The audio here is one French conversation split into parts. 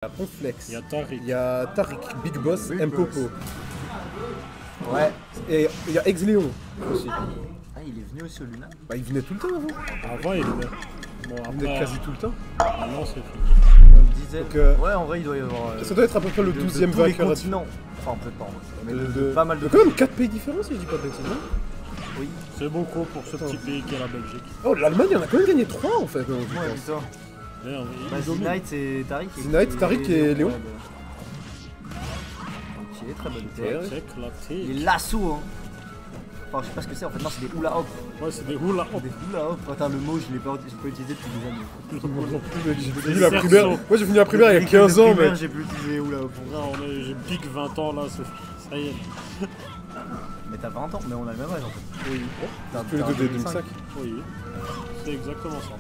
Il y a Ponflex, Il y a Tariq. il y a Tariq, Big Boss, Big Mpopo. Ouais. Et il y a Exléon aussi. Ah, il est venu aussi au Luna. Bah, il venait tout le temps avant. Avant, il venait. Bon, Il venait après, quasi tout le temps. maintenant, c'est fini. On me disait. Donc, Ouais, en vrai, il doit y avoir. Ça doit être à peu près le de 12e tous les vainqueur. continents. Enfin, peut-être pas. Mais de pas mal de. quand même 4 pays différents si je dis pas de bêtises, non? Oui. C'est beaucoup pour ce petit pays qu'est la Belgique. Oh, l'Allemagne, il en a quand même gagné 3 en fait. Ouais, putain. D'ailleurs, Bah, ils dominent. Z-Knight et Tariq. Z-Knight, Tariq et Léon. Ouais, bah. Ok, très bonne idée. Ouais. C'est éclaté. Les lassos, hein. Enfin, je sais pas ce que c'est en fait. Non, c'est des hula hop. Ouais, c'est des hula hop. Des hula hop. Attends, le mot, je l'ai pas utilisé depuis des années. Moi non plus, j'ai C'est fini la primaire. cerceau. Moi j'ai fini la primaire il y a 15 ans, mais mec. j'ai plus utilisé hula hop. J'ai pique 20 ans là, ça y est. Mais t'as 20 ans, mais on a le même âge en fait. Oui, Tous les deux des 2005. oui. C'est exactement ça.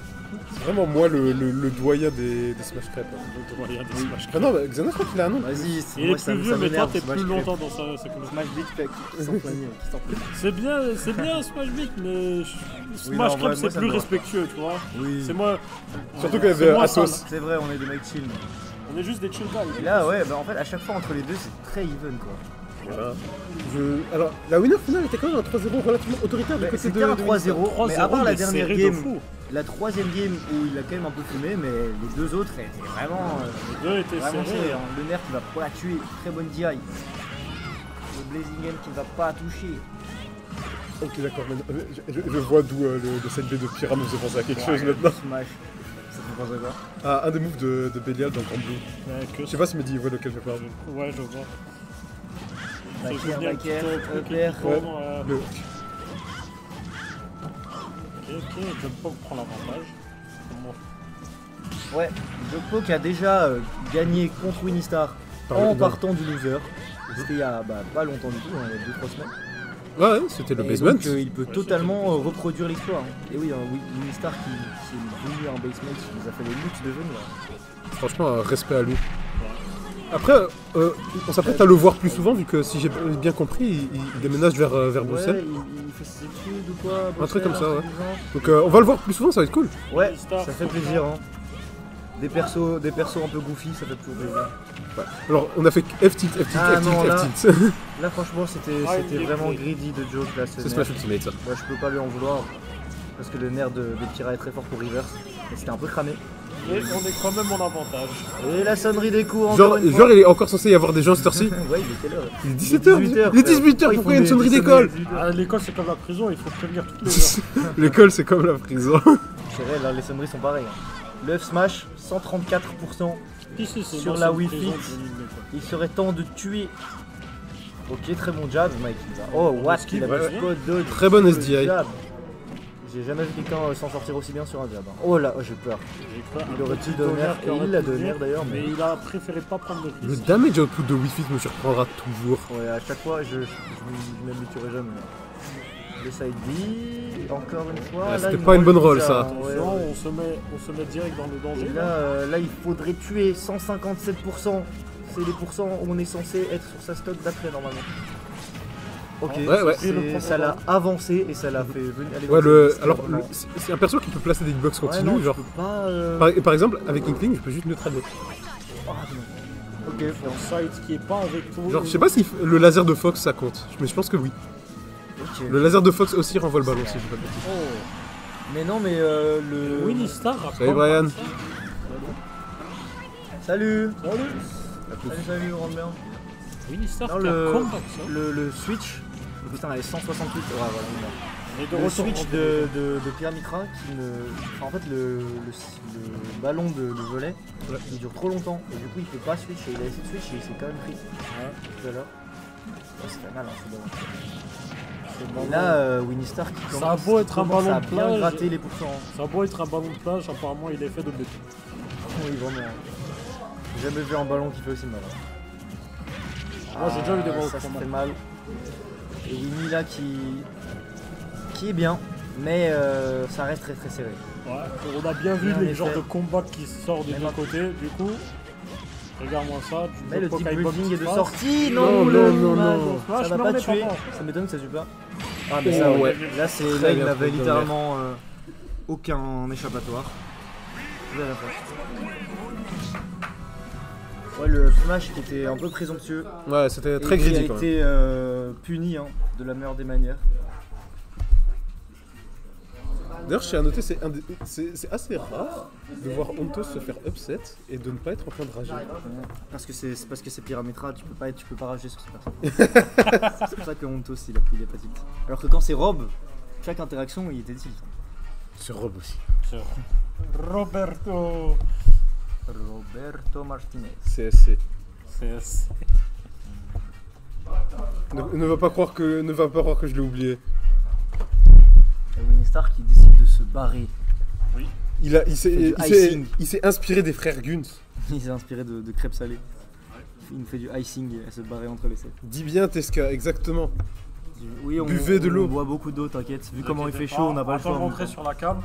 C'est vraiment moi le doyen des Smash Crêpes. Donc, il y a des Smash Ah non, bah, Xenos, je crois qu'il a un nom. Vas-y, Il moi est ça plus me vieux, mais toi, m'énerve, t'es Smash plus Crêpes. longtemps dans sa communauté. Smash Beat qui s'emploigne. C'est bien Smash Beat, mais Smash non, en vrai, Crêpes moi, c'est ça plus me va. respectueux, tu vois. Oui. C'est moi. Surtout qu'il y c'est avait moins Asos. sale. C'est vrai, on est des mecs chill. On est juste des chill guys. Et là, ouais, bah en fait, à chaque fois entre les deux, c'est très even quoi. Voilà. Alors, la winner finale était quand même un 3-0 relativement autoritaire du côté de. C'était un 3-0, mais à part la dernière serré de game, fou. la troisième game où il a quand même un peu fumé, mais les deux autres étaient vraiment. Les deux étaient Vraiment serrés. serrés, hein. Le nerf qui va pas la tuer, très bonne DI. Le Blazing Game qui ne va pas toucher. Ok, d'accord, maintenant, je vois d'où le set B de Pyra nous fait penser à quelque chose maintenant. Smash. Ça te fait penser à quoi? Ah, un des moves de Belial dans Grand Blue. Ouais, que Je sais pas si me dit voit lequel je parle. Ouais, je vois. Backer, upper. Ouais. Le- Ok, Jump prend l'avantage. Comment- Ouais, Jokpo qui a déjà gagné contre Winnistar en non. partant du loser. C'était il y a pas longtemps du tout, hein, il y a 2-3 semaines. Ouais, c'était le Et basement. donc, il peut Ouais, totalement c'était le basement. reproduire l'histoire. Et oui, Winnistar qui est devenu un basement, qui nous a fait les luttes de venir. Franchement, respect à lui. Après, on s'apprête à le voir plus souvent, vu que si j'ai bien compris, il déménage vers Ouais, Bruxelles. il fait ses études ou quoi? Un truc comme ça, ouais. ouais. Donc on va le voir plus souvent, ça va être cool. Ouais, Winnistar, ça fait plaisir. Hein. Des persos un peu goofy, ça fait toujours plaisir. Ouais. Alors, on a fait F-tilt, F-tilt, Ah, non, là- F-tilt, F-tilt. Là, franchement, c'était il est vraiment prêt. greedy de Joke. Là, ce C'est nerf. Smash Ultimate, ça. Ouais, je peux pas lui en vouloir. Parce que le nerf de Pyra est très fort pour Reverse. Et c'était un peu cramé. et on est quand même en avantage. Et la sonnerie des coups Genre, encore une fois. genre, il est encore censé y avoir des gens à cette heure-ci. Ouais, il est quelle heure? Il est 17h. Il est 18h, pourquoi il y a une sonnerie d'école? Ah, l'école c'est comme la prison, il faut prévenir toutes les heures. L'école, c'est comme la prison. C'est vrai, là, les sonneries sont pareilles. Hein. Le F-Smash, 134%. Ici, c'est Sur dans la cette Wii prison Fit. de l'école. Il serait temps de tuer. Ok, très bon jab, Mike. Oh, what? Il a Ouais, fait ouais. spot dodge. Très bonne SDI. Jab. J'ai jamais vu quelqu'un s'en sortir aussi bien sur un jab. Hein. Oh là, oh, j'ai peur. J'ai peur. Il aurait Petit dû donner, donneur qui et aurait il l'a pu donné venir, d'ailleurs, mais. Mais il a préféré pas prendre de Le risque. damage output de Wii Fit me surprendra toujours. Ouais, à chaque fois, je m'habituerai jamais. Le side B, encore une fois. Ouais, là, c'était il me pas une bonne rend roll, bizarre, ça. hein. Ouais, Attention, ouais. on se met direct dans le danger. Et là, il faudrait tuer 157%. C'est les pourcents où on est censé être sur sa stock d'après normalement. Ok, Ouais, ouais. ça l'a avancé et ça l'a fait venir. aller Ouais, dans ce alors, vraiment. c'est un perso qui peut placer des hitbox Ouais, continus, non, genre. je peux pas. Par exemple, avec Inkling, je peux juste neutraliser. Ah, non. Ok, Un site qui est pas avec toi. Genre, je sais pas si le laser de Fox ça compte, mais je pense que oui. ok. Le laser de Fox aussi renvoie le ballon, si je dis pas de bêtises. Oh, Mais non, mais le. Winnistar a Salut, comme Brian. ça. Salut. Salut. Salut, rentre bien. Winnistar Non, qui a le- combat ça. Le switch. Putain, elle est 168. Ouais, voilà, il meurt. On est de Le retour switch en de Pyramitra qui ne. Enfin, en fait, le ballon de volet il dure trop longtemps et du coup il peut pas switch. Et il a essayé de switch et il s'est quand même pris tout à l'heure. Ouais, c'est pas mal, hein, ce ballon. C'est Et là, Winnistar qui Ça a commence, beau être un commence ballon à de bien plage. gratter les pourcents. Ça a beau être un ballon de plage, apparemment il est fait de béton. Oui, vraiment. J'ai jamais vu un ballon qui fait aussi mal. Moi, j'ai déjà vu des ballons ça qui font fait mal. Et Winnie là qui est bien, mais ça reste très très serré. Ouais, on a bien vu Bien les effet. genres de combats qui sortent des Mais deux non. côtés, du coup, regarde-moi ça. Du Mais le coup, deep Pokémon breathing qui est de passe. sortie. Non, Non, non, le non, mal. non. Ah, Ça je va me pas remets tuer. pas. Ça m'étonne que ça tue pas. Ah mais Oh, ça ouais. Là c'est Très là il bien n'avait fait, littéralement aucun échappatoire. Je vais à la fin. Ouais, le up smash qui était un peu présomptueux. Ouais, c'était Et très qui greedy a quand même. été puni hein, de la meilleure des manières. D'ailleurs, je tiens à noter, c'est assez rare de voir Hontos se faire upset et de ne pas être en train de rager. Parce que c'est Pyramétra, tu peux pas rager sur ces personnes. C'est pour ça que Hontos il a pris l'hépatite. Alors que quand c'est Rob, chaque interaction il était tilt. C'est Rob aussi. Roberto Martinez. CSC. CS. Ne va pas croire que je l'ai oublié. Et Winningstar qui décide de se barrer. Il s'est inspiré des frères Guns. Il s'est inspiré de crêpes salées. Il nous fait du icing et se barrer entre les sets. Dis bien Tesca, exactement. Oui, Buvez de l'eau. On boit beaucoup d'eau, t'inquiète. Vu comment il fait chaud, on n'a pas le choix. choix. On va montrer sur la cam.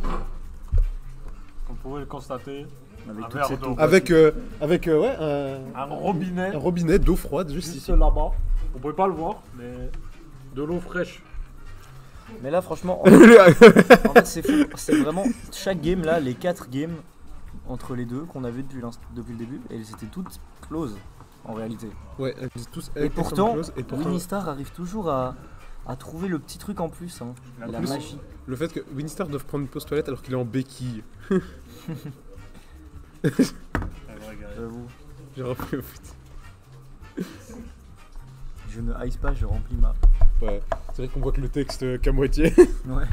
Comme vous pouvez le constater. Avec un toute verre cette d'eau. eau. Avec Un robinet. un robinet d'eau froide juste Juste ici. là-bas. Vous pouvez pas le voir, mais de l'eau fraîche. Mais là, franchement, en fait, c'est fou. C'est vraiment chaque game là, les 4 games entre les deux qu'on a vu depuis le début, elles étaient toutes close en réalité. Ouais, elles disent tous Et pourtant, et pourtant, Winningstar arrive toujours à trouver le petit truc en plus, hein, la plus, magie. le fait que Winningstar doit prendre une pause toilette alors qu'il est en béquille. J'avoue, J'ai repris au foot. je ne ice pas, je remplis ma. Ouais, c'est vrai qu'on voit que le texte qu'à moitié. Ouais.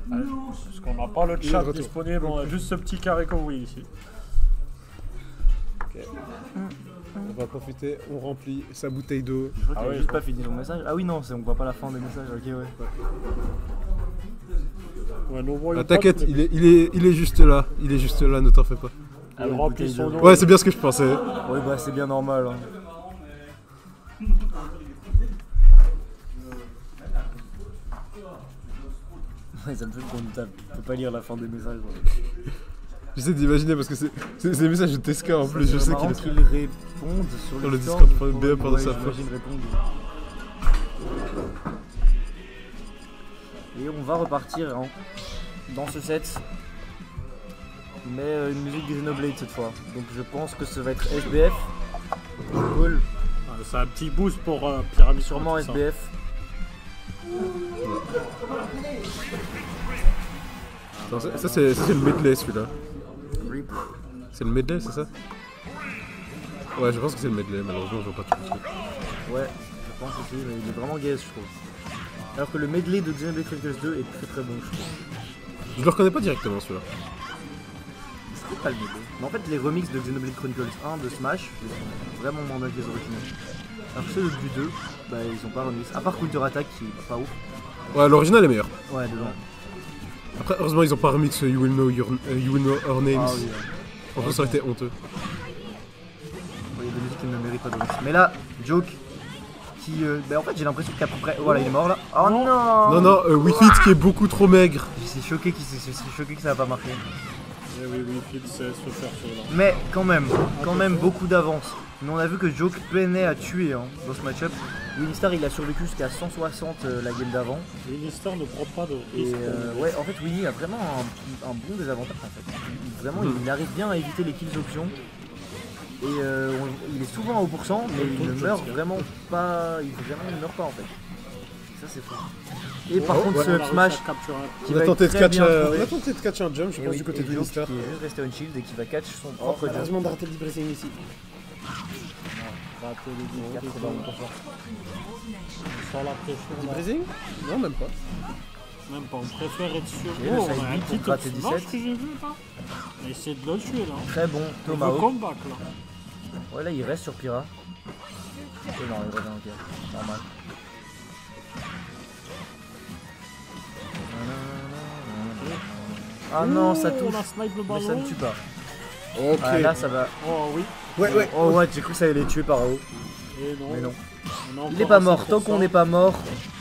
Parce qu'on n'a pas le Il est chat de retour. disponible, on a juste ce petit carré comme oui ici. Ok. On va profiter, on remplit sa bouteille d'eau. Je crois qu'il Ah a ouais, juste je pas fini son message. Ah oui, non, on voit pas la fin des messages. Ok, ouais. Ouais, no more Ah, you t'inquiète, talk, il est juste là. Il est juste là, ne t'en fais pas. Ah Il ouais, remplit bouteille son d'eau. eau. Ouais, c'est bien ce que je pensais. Ouais, bah c'est bien normal. Hein. Ouais, ça me fait qu'on nous tape. On peut pas lire la fin des messages. Ouais. J'essaie d'imaginer parce que c'est des messages de Tesca en plus. Je sais qu'il est. qu'ils répondent sur Sur le le Discord, Discord. bien pendant sa j'imagine répondre. Et on va repartir hein, dans ce set. Mais une musique Xenoblade cette fois. Donc je pense que ça va être SBF. Cool. Ouais, c'est un petit boost pour Pyramide. Sûrement tout ça. SBF. Attends, ça, c'est le medley celui-là. Rip. C'est le medley, c'est ça? Ouais, je pense que c'est le medley, malheureusement, je vois pas tout le truc. Ouais, je pense aussi, mais il est vraiment gaze, je trouve. Alors que le medley de Xenoblade Chronicles 2 est très très bon, je trouve. Je le reconnais pas directement celui-là. C'était pas le medley. Mais en fait, les remixes de Xenoblade Chronicles 1 de Smash, ils sont vraiment moins bien que les originaux. Alors que ceux du 2, bah ils ont pas remix. À part Counter Attack qui est pas ouf. Ouais, l'original est meilleur. Ouais, dedans. Après, heureusement, ils ont pas remix You Will Know, you will know Our Names. Ah oui, ouais. Franchement, ça aurait été honteux. Il y a des musiques qui ne méritent pas de remix. Mais là, Joke, qui. Bah en fait, j'ai l'impression qu'à peu près. Voilà, il est mort là. Oh non Non, Wii Fit qui est beaucoup trop maigre. Je suis choqué que ça va pas marcher. Eh oui, oui, Phil sait se faire cela. Mais quand même beaucoup d'avance. Mais on a vu que Joke peinait à tuer hein, dans ce match-up. Winningstar il a survécu jusqu'à 160 la game d'avant. Winningstar ne prend pas de Et risque. ouais, en fait Winnie a vraiment un bon désavantage en fait. Vraiment, il arrive bien à éviter les kills options. Et il est souvent à haut pourcent, mais il ne meurt vraiment pas. Il ne meurt pas en fait. Ça c'est fou. Et par contre, ouais, ce up smash qui On va a être tenté de très catch, bien trouvé. on a tenté de catch un jump, je Et pense, oui, du côté et de Joke Winningstar. qui est juste resté on shield et qui va catch son propre jump. Heureusement d'arrêter le deep racing ici. Sans la pression. Deep là. racing? Non, même pas. Même pas, on préfère être sûr. Et le Oh, side on a un beat petit pour gratter top smash 17. que j'ai vu là. On a essayé de le tuer là. Très bon, On veut Tomahawk. comeback là. Ouais, là il reste sur Pyra. Et non, il revient, ok. Normal. Ah non, ça touche. On a snipe le Mais ça ballon. ne tue pas. Ok. Ah, là ça va. Oh oui. Ouais. Oh ouais, j'ai cru que ça allait les tuer par haut. Et non. Mais non. On a Il est encore pas un mort. Tant 5%. qu'on n'est pas mort,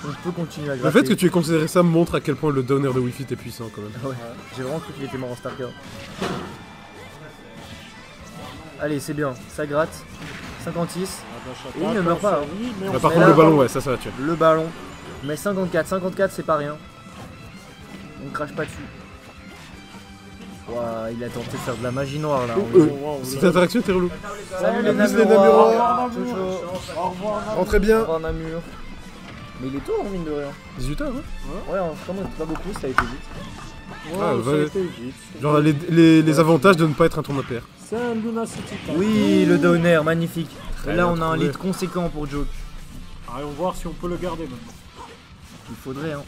on peut continuer à Le gratter. fait que tu aies considéré ça montre à quel point le downer de Wii Fit est puissant quand même. Ouais, j'ai vraiment cru qu'il était mort en Starker. Allez, c'est bien. Ça gratte. 56. Et il ne meurt pas, hein. Oui, mais Bah, on par Mais contre, là- le ballon, ouais, ça va tuer. Le ballon. Mais 54. 54, c'est pas rien. On crache pas dessus. Ouah, il a tenté de faire de la magie noire là. Cette interaction était relou. Salut les Plus les Namurois. Namurois. Au revoir. Rentrez bien. Au revoir Namur. Mais il est tôt en mine de rien. 18h, ouais. Ouais, vraiment pas beaucoup, ça a été vite. Ouais, Ah, ça ouais. a été vite. Genre les avantages de ne pas être un tournoi PR. C'est un Luna City. Oui, le Downer, magnifique. Très Et là bien on a un trouvé. lead conséquent pour Joke. Allons voir si on peut le garder maintenant. Il faudrait hein.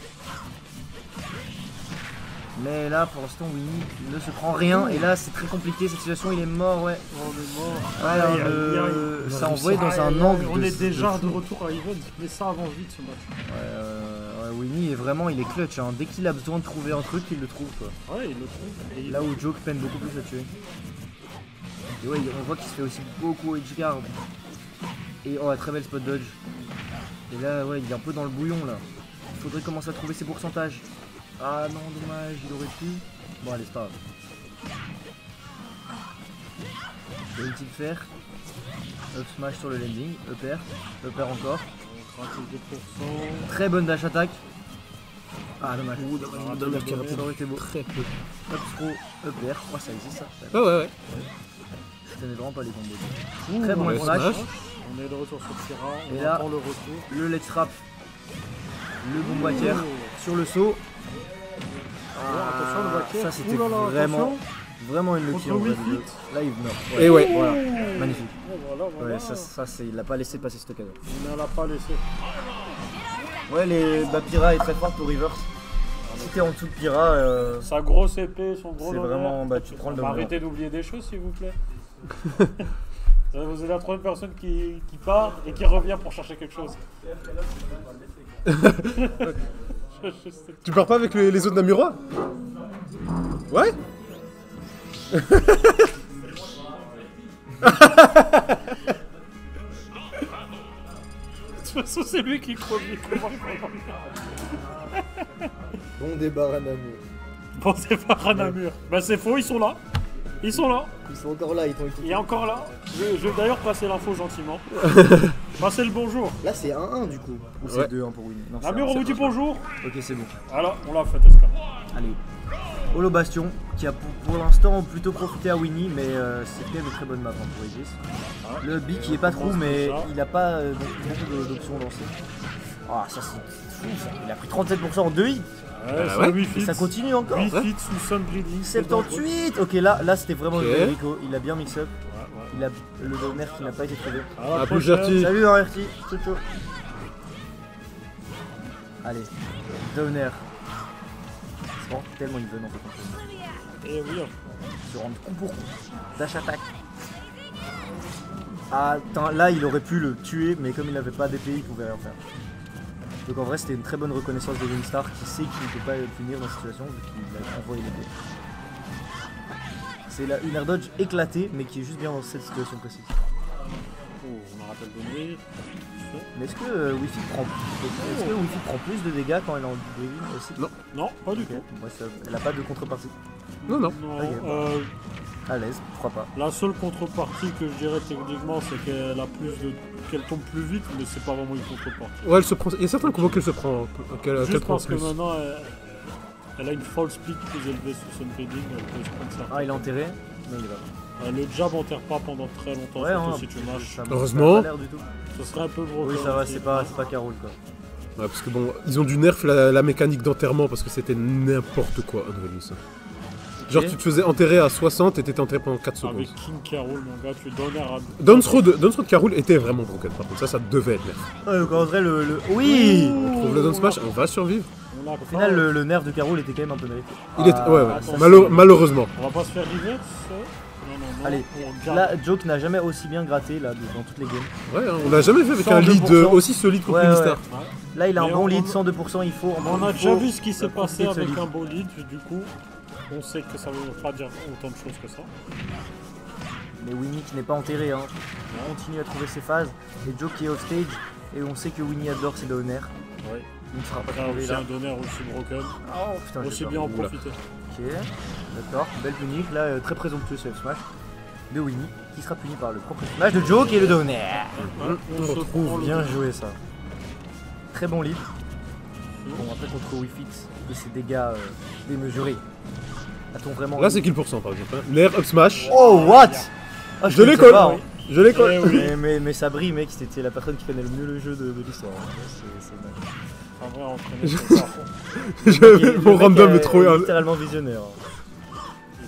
Mais là pour l'instant Winnie ne se prend rien et là c'est très compliqué cette situation, il est mort ouais. On est mort. Alors, Aïe, aïe, aïe. ça envoie dans Aïe, un aïe, angle. on est déjà fou. de retour à Even, mais ça avance vite ce match. Ouais, Winnie est vraiment il est clutch hein. Dès qu'il a besoin de trouver un truc il le trouve quoi. Ouais, il le trouve. Et il- Là où Joke peine beaucoup plus à tuer. Et ouais on voit qu'il se fait aussi beaucoup edgeguard. Et oh très belle spot dodge. Et là ouais il est un peu dans le bouillon là. Il faudrait commencer à trouver ses pourcentages. Ah non dommage il aurait pu. Bon allez c'est pas grave. Il y a une petite fer. Up smash sur le landing. Upper. Upper encore. On craque les 2%. Très bonne dash attack. Ah dommage. Dommage qui a raté. Ça aurait été beau. Très peu. Up throw. Upper. Oh ça existe ça. Ah ouais. Je connais vraiment pas les combos. Ouh, Très bon ouais, smash. smash. On est de retour sur Tira, on Et là- attend le retour. Le let's trap. Le bon boîtière. Sur le saut. Attention le boîtier. Ça c'était Ouh là là, vraiment une lucky Contre en vrai. Wii de Fit. jeu. Là il meurt. Et ouais. Voilà. Magnifique. Oh, voilà. Ouais ça c'est il a pas laissé passer ce cadeau. On ne l'a pas laissé. Ouais les Pyrrha est très forte au reverse. Si t'es en dessous de Pyrrha Sa grosse épée, son gros c'est loader. vraiment bah tu prends le dommage. Arrêtez d'oublier des choses s'il vous plaît. Vous êtes la troisième personne qui part et qui revient pour chercher quelque chose. Je sais. Tu pars pas avec les autres Namurois? Ouais. De toute façon, c'est lui qui conduit. Bon débarras à Namur. Bon, c'est pas Ranamur. Bah, c'est faux, ils sont là. Ils sont là. Ils sont encore là, ils t'ont équipé. Il est encore là. Je vais d'ailleurs passer l'info gentiment. Passez le bonjour. Là c'est 1-1 du coup. Ou c'est Ouais. 2-1 pour Winnie. Non, c'est Namur, 1-1. on vous dit bonjour. Ok c'est bon. Alors, on l'a fait, Esca. Allez. Holo Bastion, qui a pour l'instant plutôt profité à Winnie, mais c'est quand même une très bonne map hein, pour Aegis. Le B qui est pas trop, mais il n'a pas beaucoup d'options lancées. Ah, ça c'est fou ça. Il a pris 37% en 2 hits. Ouais, ouais. c'est 8 Et feats. ça continue encore. 8 feats sous Sunbreeding. 78. Ok, là c'était vraiment Ok. le Rico. Il a bien mix-up. Ouais, ouais. Il a le donner qui n'a pas été trouvé. À la Ah, plus prochaine. gentil. Salut RT. Ciao ciao. Allez, Downer. C'est bon, tellement il veut en fait. Et oui, Se rendre coup pour coup. Dash attack. Ah, attends, là il aurait pu le tuer, mais comme il n'avait pas d'épée, il pouvait rien faire. Donc en vrai, c'était une très bonne reconnaissance de Winstar qui sait qu'il ne peut pas le punir dans cette situation vu qu'il a envoyé l'épée. C'est une air dodge éclatée, mais qui est juste bien dans cette situation précise. oh, on a rappel donné. Mais est-ce que Wi-Fi prend plus de dégâts quand elle est en breathing aussi? Non. Non, pas du Ok, tout. moi, elle a pas de contrepartie. Non. Non, Ok. À l'aise, pourquoi pas. la seule contrepartie que je dirais techniquement, c'est qu'elle tombe plus vite, mais c'est pas vraiment une contrepartie. Ouais, elle se prend. Il y a certains combos qu'elle se prend. Qu'elle Juste prend parce que plus. maintenant, elle a une fall speed plus élevée sous Sunbreeding, elle peut se prendre ça. Ah, il est enterré? Non, il est là. Le jab enterre pas pendant très longtemps, Ouais, surtout hein, si tu mâches. ça Heureusement. ça a pas l'air du tout. Ce serait un peu broken. Oui, ça va, aussi. c'est pas Carole quoi. Ouais, parce que bon, ils ont dû nerf la mécanique d'enterrement parce que c'était n'importe quoi Unrelease. Genre, tu te faisais enterrer à 60 et t'étais enterré pendant 4 secondes. Avec King Carol, mon gars, tu donnes à... Downsroad de Carol était vraiment broken par contre, ça devait être nerf. Ouais, donc en vrai, Oui! On trouve le down smash, on va survivre. On a Au final, le nerf de Carole était quand même un peu mérité. Il était, ouais, attention. malheureusement. On va pas se faire reverse. Non. Allez, on garde. là, Joke n'a jamais aussi bien gratté là, dans toutes les games. Ouais, hein, on l'a jamais vu avec 102%. un lead aussi solide contre Ouais, Unistar. Ouais. Là, il a Mais un bon on- lead, 102%, il faut. On a il déjà faut vu ce qui s'est passé profiter de ce avec lead. un beau lead, du coup, on sait que ça veut pas dire autant de choses que ça. Mais Winnie qui n'est pas enterré, hein. On continue à trouver ses phases. Et Joke qui est off stage. Et on sait que Winnie adore ses donners. Ouais. Il ne sera pas T'as trouvé aussi là. un donneur aussi broken. Oh putain, j'ai Aussi peur. bien en Oula. profiter. Ok, d'accord, belle punique. Là, très présomptueux ce F-Smash de Winnie qui sera puni par le propre smash de Joke et le donner. On se retrouve prend le Bien donneur. joué ça. Très bon lead. Bon, après contre Wi-Fi et ses dégâts démesurés. A-t-on vraiment. Là, c'est kill % par exemple. Hein. Nair, up smash. Oh, what ah, Je l'école. Je l'école. Eh oui. Mais Sabri, mec, c'était la personne qui connaît le mieux le jeu de l'histoire. C'est dingue. En vrai, on connaît Mon random est trop. littéralement visionnaire.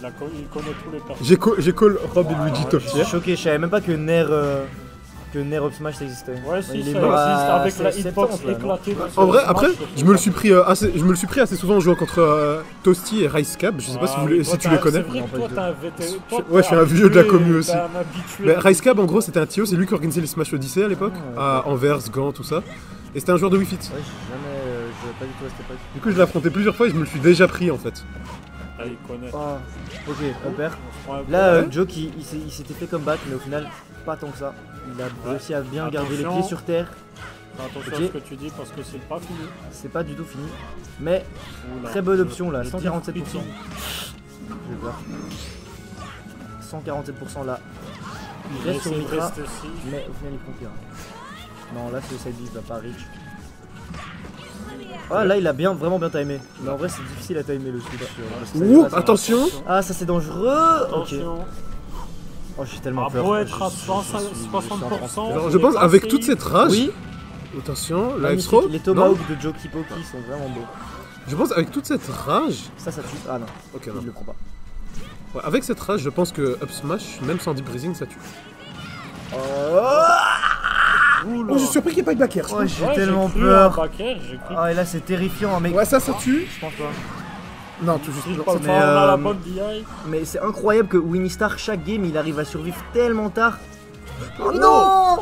il connaît tous les personnages. J'ai call Rob et Luigi top Je suis tier. choqué, je savais même pas que Nair Up Smash ça existait. Ouais, si, Il ça est existe mort à avec la 70 hitbox là, non éclatée. En vrai, après, je me le suis pris assez souvent en jouant contre Toasty et Ricecab. Je sais pas si tu les connais. C'est vrai que toi, t'es un vétéran. Ouais, je suis un vieux de la commu aussi. T'es un habitué. Mais Ricecab, en gros, c'était un TO, c'est lui qui organisait les Smash Odyssey à l'époque, à Anvers, Gand, tout ça. Et c'était un joueur de Wii Fit. Ouais, je pas du tout à cette époque. Du coup, je l'ai affronté plusieurs fois et je me le suis déjà pris en fait. Ah, il connaît. Ah, ok, upper. On se prend un peu. Là, Joke il s'était fait comeback, mais au final, pas tant que ça. Il a réussi à bien garder les pieds sur terre. Fais attention Ok. à ce que tu dis parce que c'est pas fini. C'est pas du tout fini. Mais Oula. très bonne option là, Le 147%. deep hitting. Je vais voir. 147% là. Il Il reste sur essaie de Mitra, rester aussi. mais au final il prend pire. Non, là ce side il va pas reach. Ah là il a vraiment bien timé. Mais en vrai c'est difficile à timer le switch sur. Ouh, attention. Ah ça c'est dangereux. Ok. Attention. Oh j'ai tellement Ah, peur. beau être à Je suis 60%. Alors, je pense avec toute cette rage. Oui. Attention, la Magnifique. throw. Les tomahawks de Jokey Pokey sont vraiment beaux. Je pense avec toute cette rage. Ça tue. Ah non, Ok, il non. le prend pas. Ouais, avec cette rage, je pense que up smash, même sans deep breathing, ça tue. Oula. Oh, je suis surpris qu'il n'y ait pas de back air. Oh j'ai Ouais, tellement cru peur. un backer, j'ai cru. Ah et là c'est terrifiant mec. Ouais, ça tue. Je pense pas. Non, tout juste. Si genre, pas ça on tue. a la bonne DI. Mais c'est incroyable que Winnie Star chaque game il arrive à survivre tellement tard. Oh non.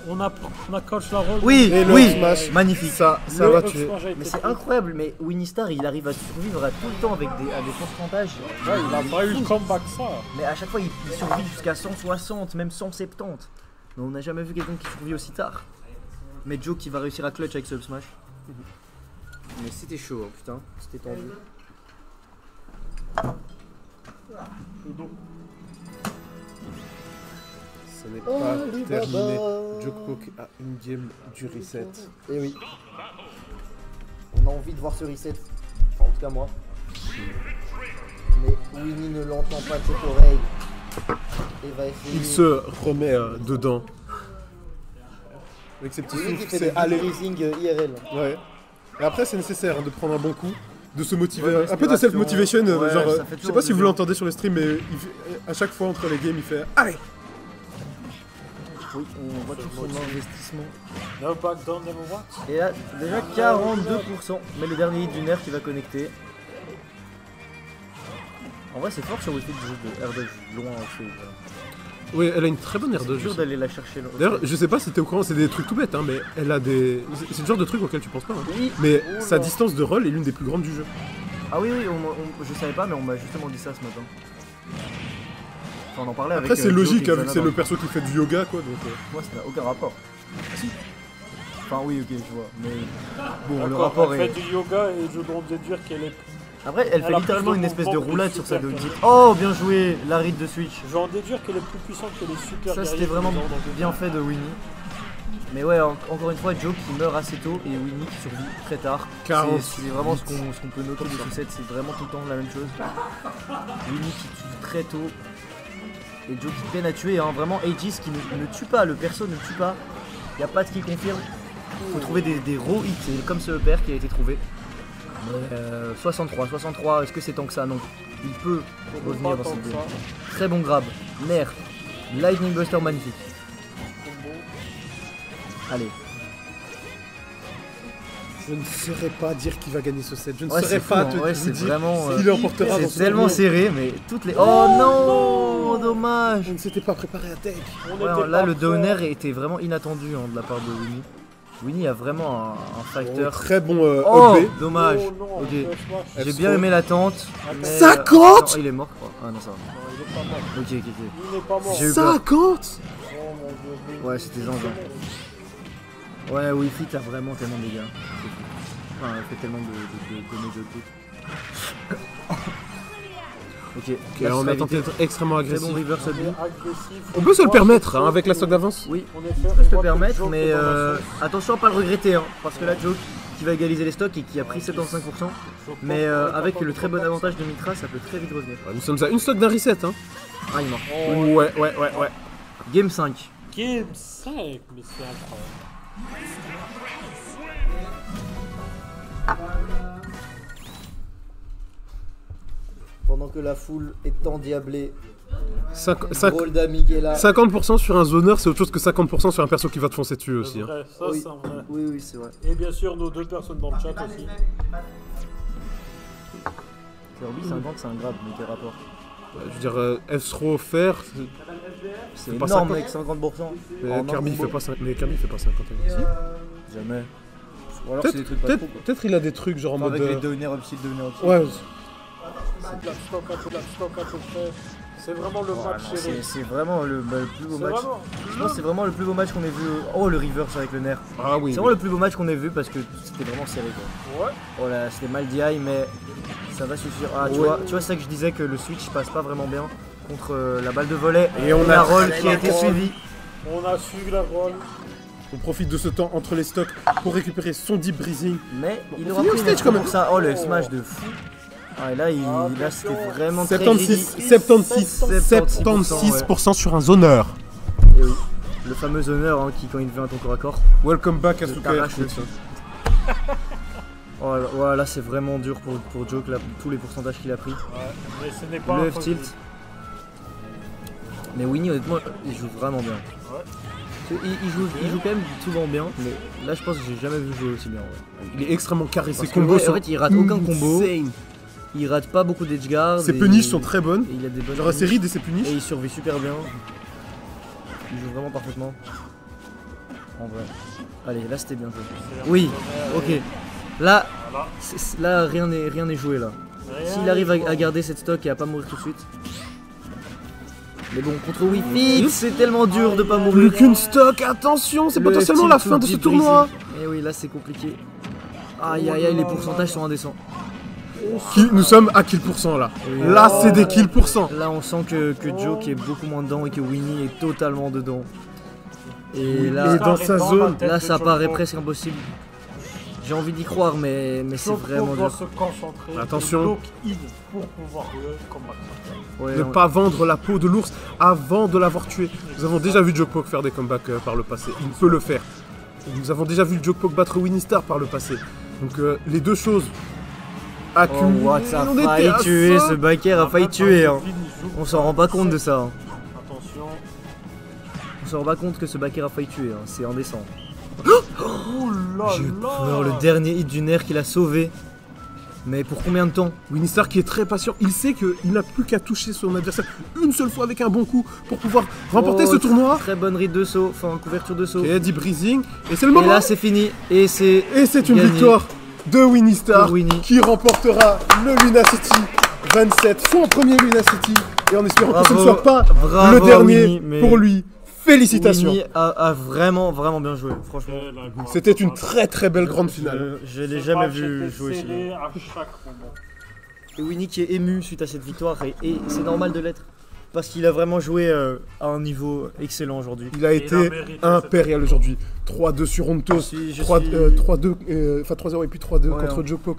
On a coach la roll. Oui, Et le oui, smash. magnifique. Ça Le va up tuer. smash a été Mais c'est pris. incroyable, mais Winnie Star il arrive à survivre à tout le temps avec des pourcentages. Ouais, il a pas eu le comeback ça. Mais à chaque fois il survit jusqu'à 160, même 170. Mais on n'a jamais vu quelqu'un qui survit aussi tard. Mais Joe qui va réussir à clutch avec ce up smash. Mais c'était chaud, hein, putain, c'était tendu. Ce n'est pas terminé. Jokepok a une game du reset. Et oui. On a envie de voir ce reset. Enfin, en tout cas moi. Mais Winnie ne l'entend pas de cette oreille. Et va essayer. Il se remet dedans. Avec ses petits Winnie qui souffles, fait c'est des aller. raising IRL. Ouais. Et après, c'est nécessaire de prendre un bon coup, de se motiver. Ouais, Un peu de self-motivation. ouais, Genre, ça fait je sais toujours pas du si vous bien. l'entendez sur le stream, mais à chaque fois entre les games, il fait allez. Oui, on voit tout son investissement. No back down, never what? Et là, déjà 42%. Mais le dernier hit du nerf qui va connecter. En vrai, c'est fort sur Wi-Fi de jeu de air dodge loin en fait. Oui, elle a une très bonne air C'est dodge. dur aussi. d'aller la chercher là. D'ailleurs, je sais pas si t'es au courant, c'est des trucs tout bêtes, hein, mais elle a des. C'est le genre de truc auquel tu penses pas. Hein. Oui. Mais Oh sa là. distance de roll est l'une des plus grandes du jeu. Ah oui, oui, je savais pas, mais on m'a justement dit ça ce matin. Enfin, on en parlait Après, avec. c'est Joe logique, et hein, vu que Xana c'est dans le perso qui fait du yoga, quoi. Donc, Moi, ça n'a aucun rapport. Enfin, oui, ok, je vois. Mais bon, le D'accord, rapport elle est. fait du yoga et je dois déduire qu'elle est. Après, elle fait Elle a littéralement plus de une espèce de mouvement que roulade les sur sa super dodge. guerriers. Oh, bien joué, la read de Switch. Je vais en déduire qu'elle est plus puissante que les super Ça, c'était guerriers vraiment qu'ils ont dans bien fait de Winnie. Mais ouais, encore une fois, Joe qui meurt assez tôt et Winnie qui survit très tard. 40. C'est vraiment ce qu'on peut noter de ce set, c'est vraiment tout le temps la même chose. Winnie qui tue très tôt. Et Joe qui peine à tuer, hein. Vraiment Aegis qui ne tue pas, le perso ne tue pas. Il n'y a pas de kill confirme. Faut trouver des raw hits, c'est comme ce père qui a été trouvé. Mais 63, est-ce que c'est tant que ça? Non. Il peut revenir dans Pas tant cette que game. ça. Très bon grab. Nerf. Lightning Buster magnifique. Allez. je ne saurais pas dire qui va gagner ce set. Je ne Ouais, saurais c'est fou, pas hein. te Ouais, vous c'est dire vraiment, qui l'emportera dans C'est ce tellement tournoi. serré, mais toutes les. Oh non, dommage. On ne s'était pas préparé à deck. On Ouais, était là, pas le prêts. downer était vraiment inattendu hein, de la part de Winnie. Winnie a vraiment un fighter. Très bon Oh, up B. dommage. Oh non, Ok. flash smash. J'ai bien aimé l'attente. mais, 50 non, il est mort, je crois. Ah non, ça va. Non, il est pas mort. Ok, ok, Il n'est pas mort. J'ai eu peur. 50. Oh mon dieu. ok. Ouais, c'était zinzin. Ouais, Wi-Fi, t'as vraiment tellement de dégâts. C'est fou. Enfin, elle fait tellement de médiocres. Ok, Ok, là, on ça a tenté évité. d'être extrêmement Très agressif. bon reverse On B. est agressif. On peut se le Moi, permettre c'est hein, sûr avec la que- stock d'avance. Oui, On est tu fait- peux se on le voit que permettre, Joe mais fait dans la sauce. attention à pas le regretter, hein, parce que là, Joe qui va égaliser les stocks et qui a pris 75%. Mais avec le très bon avantage de Mitra, ça peut très vite revenir. Ouais, nous sommes à une stock d'un reset, hein. Ah, il est mort. Ouais. Game 5. Game 5, mais c'est incroyable. Pendant que la foule est endiablée, Cinq- d'ami qui est là. 50% sur un zoneur, c'est autre chose que 50% sur un perso qui va te foncer dessus aussi. C'est Hein. vrai, ça Oui. c'est un vrai. Oui, c'est vrai. Et bien sûr, nos deux personnes dans le chat aussi. Kirby 50, c'est un grab, mais quel rapport? Je veux dire, F-Throw offert, C'est pas énorme, 50. mec, 50%. mais En un Kirby il combo. fait pas 50. Mais Kirby il fait pas 50. Jamais. Ou alors c'est des trucs pas trop, quoi. Peut-être il a des trucs genre en Enfin, mode. avec les downer upside, downer upside. Ouais, La stock à peu près. C'est vraiment le Ouais, match non, serré. c'est vraiment le plus beau C'est match. vraiment. Je pense que c'est vraiment le plus beau match qu'on ait vu. Oh, le reverse avec le nerf. ah oui. C'est vraiment le plus beau match qu'on ait vu parce que c'était vraiment serré, quoi. Ouais. Oh là, c'était mal DI, mais ça va suffire. Ah, tu Ouais. vois, c'est ça que je disais que le switch passe pas vraiment bien contre la balle de volet. Et on la a- roll qui a été la roll. suivie. On a suivi la roll. On profite de ce temps entre les stocks pour récupérer son deep breathing. Mais il on aura finit pris au une stage quand même. pour ça. Oh, le smash de fou. Ah, et là, là c'était vraiment très 76, greedy. 76% sur un zoneur. Et oui, le fameux honneur hein, qui, quand il devient à ton corps à corps, Welcome back à il Suka t'arrache le Airfoot. Oh là, ouais, là c'est vraiment dur pour Joke, là, tous les pourcentages qu'il a pris. Ouais. Mais ce n'est pas Le un F faux tilt. Mais Winnie, honnêtement, il joue vraiment bien. Ouais. Il joue quand même souvent bien, mais là je pense que j'ai jamais vu jouer aussi bien. Ouais. Il est extrêmement carré, ses Parce que, combos ouais, sont en fait, il rate aucun combo. insane. Il rate pas beaucoup d'edge guard. Ses et- punishes sont très bonnes. et il a des bonnes Genre ses punishes. rides et ses Et punishes. il survit super bien. Il joue vraiment parfaitement. En vrai. Allez, là c'était bien joué. Oui, ok. Là, Voilà. là rien n'est joué là. S'il arrive à garder cette stock et à pas mourir tout de suite. Mais bon, contre Wii Fit, c'est tellement dur de pas mourir. Plus qu'une stock, attention, c'est Le potentiellement la tilt fin de ce deep tournoi. breezy. Et oui, là c'est compliqué. Aïe aïe aïe, les pourcentages sont indécents. Nous sommes à kill pourcent là. Oui. Là, c'est des kills pourcent. Là on sent que Joke est beaucoup moins dedans et que Winnie est totalement dedans. Et là, Et dans sa zone, là ça paraît presque impossible. J'ai envie d'y croire, mais c'est vraiment doit dur. se concentrer. Attention. Et block in pour pouvoir jouer comme Max. Ouais, Ne pas vendre la peau de l'ours avant de l'avoir tué. Nous avons déjà vu Jokepok faire des comebacks par le passé. Il peut le faire. Nous avons déjà vu Jokepok battre Winnie Star par le passé. Donc les deux choses Oh, accumulées. what, ça on a était failli à tuer, ça. ce backer a failli tuer. Hein. On s'en rend pas compte de ça. Hein. Attention. On s'en rend pas compte que ce backer a failli tuer. Hein. C'est indécent. Ouh là J'ai là. peur, le dernier hit du nerf qu'il a sauvé. Mais pour combien de temps? Winnie Star qui est très patient, il sait qu'il n'a plus qu'à toucher son adversaire une seule fois avec un bon coup pour pouvoir remporter Oh, ce tournoi. Très bonne ride de saut, enfin couverture de saut. Et deep breathing. Et c'est le Et moment. là c'est fini. Et c'est Et c'est une gagné. victoire de Winnie Star Pour Winnie. qui remportera le Luna City 27, son premier Luna City. Et en espérant que ce ne Bravo. soit pas Bravo le à dernier Winnie, mais pour lui. Félicitations. Winnie a vraiment bien joué, franchement. C'était une très très belle grande finale. Je l'ai jamais vu jouer aussi bien. à chaque moment. Et Winnie qui est ému suite à cette victoire, et c'est normal de l'être. Parce qu'il a vraiment joué à un niveau excellent aujourd'hui. Il a Et été il a mérité impérial aujourd'hui. 3-2 sur Ontos, Je suis- 3-2, enfin 3-0 et puis 3-2 Ouais, contre hein. Jokepok.